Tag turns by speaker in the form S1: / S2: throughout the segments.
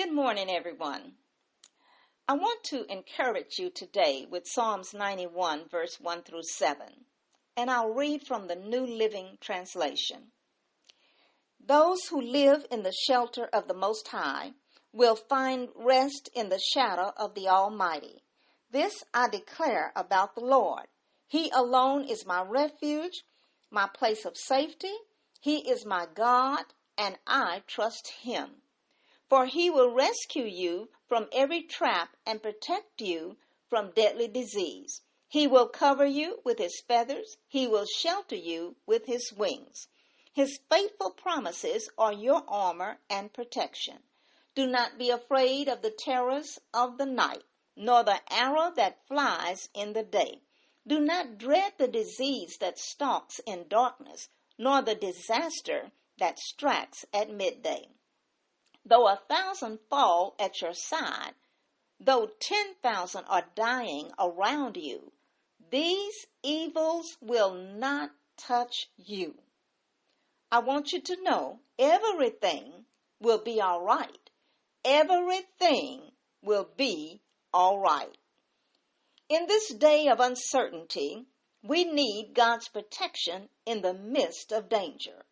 S1: Good morning, everyone. I want to encourage you today with Psalms 91, verse 1 through 7, and I'll read from the New Living Translation. Those who live in the shelter of the Most High will find rest in the shadow of the Almighty. This I declare about the Lord. He alone is my refuge, my place of safety. He is my God, and I trust Him. For He will rescue you from every trap and protect you from deadly disease. He will cover you with His feathers. He will shelter you with His wings. His faithful promises are your armor and protection. Do not be afraid of the terrors of the night, nor the arrow that flies in the day. Do not dread the disease that stalks in darkness, nor the disaster that strikes at midday. Though 1,000 fall at your side, though 10,000 are dying around you, these evils will not touch you. I want you to know everything will be all right. Everything will be all right. In this day of uncertainty, we need God's protection in the midst of danger.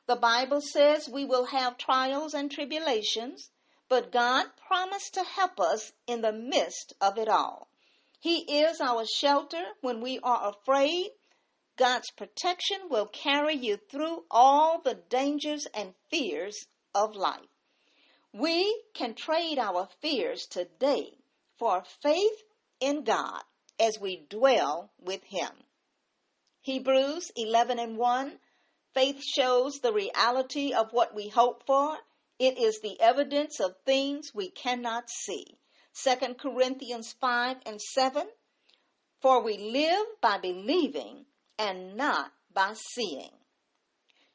S1: The Bible says we will have trials and tribulations, but God promised to help us in the midst of it all. He is our shelter when we are afraid. God's protection will carry you through all the dangers and fears of life. We can trade our fears today for faith in God as we dwell with Him. Hebrews 11:1. Faith shows the reality of what we hope for. It is the evidence of things we cannot see. 2 Corinthians 5:7. For we live by believing and not by seeing.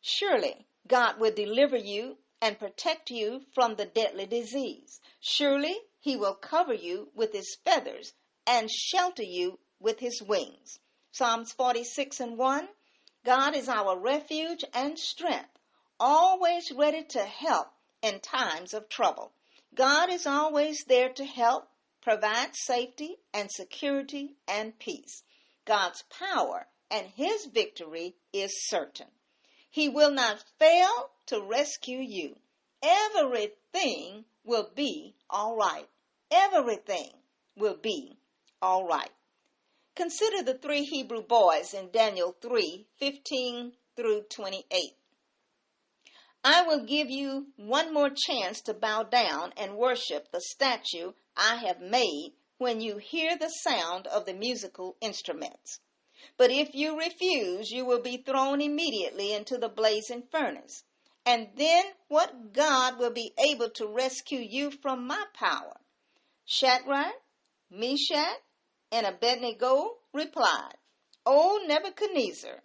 S1: Surely God will deliver you and protect you from the deadly disease. Surely He will cover you with His feathers and shelter you with His wings. Psalms 46:1. God is our refuge and strength, always ready to help in times of trouble. God is always there to help, provide safety and security and peace. God's power and His victory is certain. He will not fail to rescue you. Everything will be all right. Everything will be all right. Consider the 3 Hebrew boys in Daniel 3:15 through 28. I will give you one more chance to bow down and worship the statue I have made when you hear the sound of the musical instruments. But if you refuse, you will be thrown immediately into the blazing furnace. And then what God will be able to rescue you from my power? Shadrach, Meshach, and Abednego replied, O Nebuchadnezzar,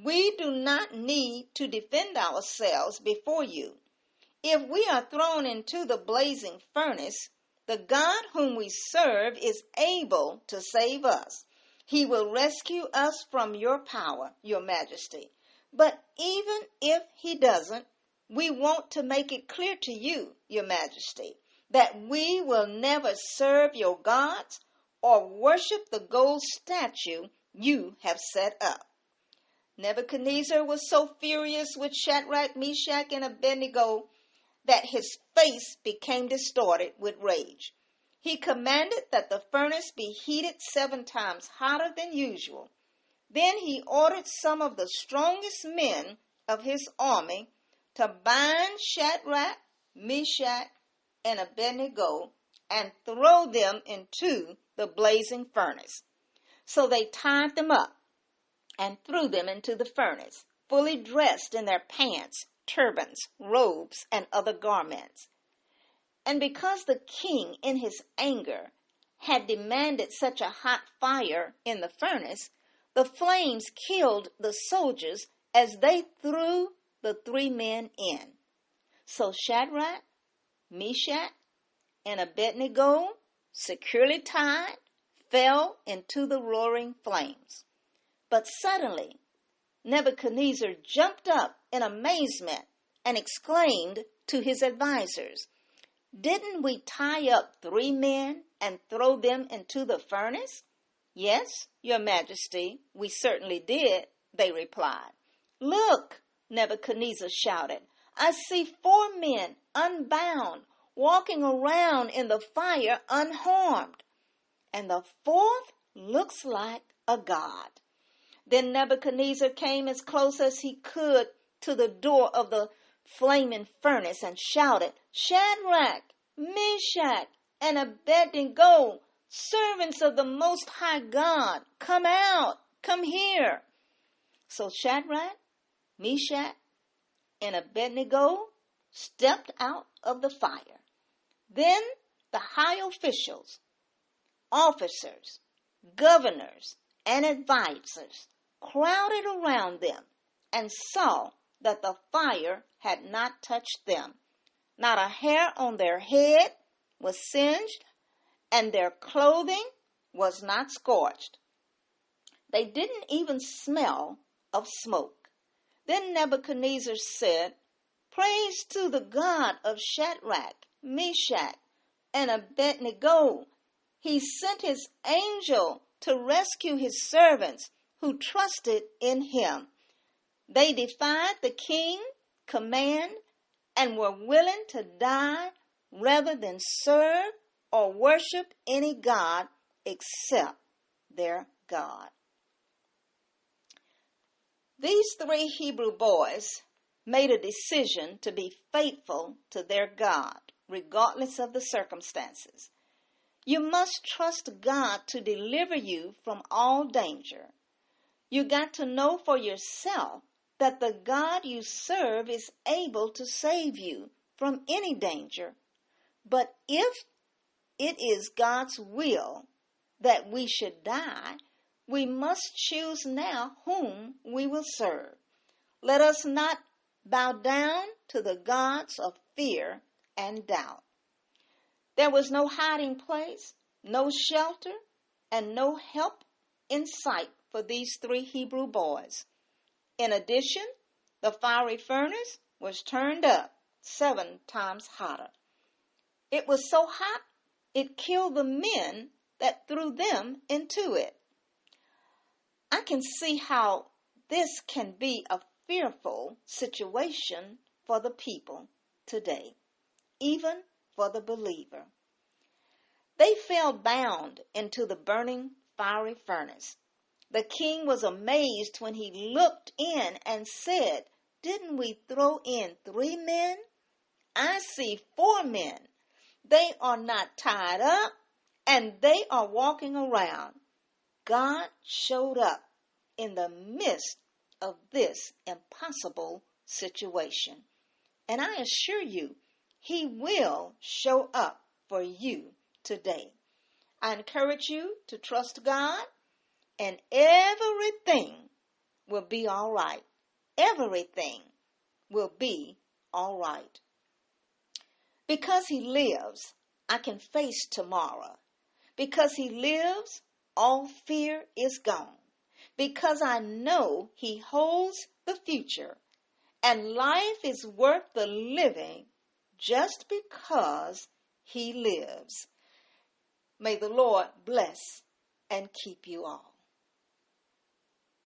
S1: we do not need to defend ourselves before you. If we are thrown into the blazing furnace, the God whom we serve is able to save us. He will rescue us from your power, your majesty. But even if He doesn't, we want to make it clear to you, your majesty, that we will never serve your gods or worship the gold statue you have set up. Nebuchadnezzar was so furious with Shadrach, Meshach, and Abednego that his face became distorted with rage. He commanded that the furnace be heated 7 times hotter than usual. Then he ordered some of the strongest men of his army to bind Shadrach, Meshach, and Abednego and throw them into the blazing furnace. So they tied them up and threw them into the furnace, fully dressed in their pants, turbans, robes, and other garments. And because the king, in his anger, had demanded such a hot fire in the furnace, the flames killed the soldiers as they threw the 3 men in. So Shadrach, Meshach, and Abednego, securely tied, fell into the roaring flames. But suddenly Nebuchadnezzar jumped up in amazement and exclaimed to his advisors, Didn't we tie up 3 men and throw them into the furnace? Yes, your majesty, we certainly did, they replied. Look, Nebuchadnezzar shouted, I see 4 men unbound, walking around in the fire unharmed. And the 4th looks like a god. Then Nebuchadnezzar came as close as he could to the door of the flaming furnace and shouted, Shadrach, Meshach, and Abednego, servants of the Most High God, come out, come here. So Shadrach, Meshach, and Abednego stepped out of the fire. Then the high officials, officers, governors, and advisors crowded around them and saw that the fire had not touched them. Not a hair on their head was singed, and their clothing was not scorched. They didn't even smell of smoke. Then Nebuchadnezzar said, Praise to the God of Shadrach, Meshach, and Abednego. He sent his angel to rescue his servants who trusted in him. They defied the king, command, and were willing to die rather than serve or worship any god except their God. These 3 Hebrew boys made a decision to be faithful to their God, regardless of the circumstances. You must trust God to deliver you from all danger. You got to know for yourself that the God you serve is able to save you from any danger. But if it is God's will that we should die, we must choose now whom we will serve. Let us not bow down to the gods of fear and doubt. There was no hiding place, no shelter, and no help in sight for these 3 Hebrew boys. In addition, the fiery furnace was turned up 7 times hotter. It was so hot, it killed the men that threw them into it. I can see how this can be a fearful situation for the people today, even for the believer. They fell bound into the burning fiery furnace. The king was amazed when he looked in and said, Didn't we throw in 3 men? I see 4 men. They are not tied up, and they are walking around. God showed up in the midst of this impossible situation. And I assure you, he will show up for you today. I encourage you to trust God, and everything will be all right. Everything will be all right. Because he lives, I can face tomorrow. Because he lives, all fear is gone. Because I know he holds the future, and life is worth the living just because he lives. May the Lord bless and keep you all.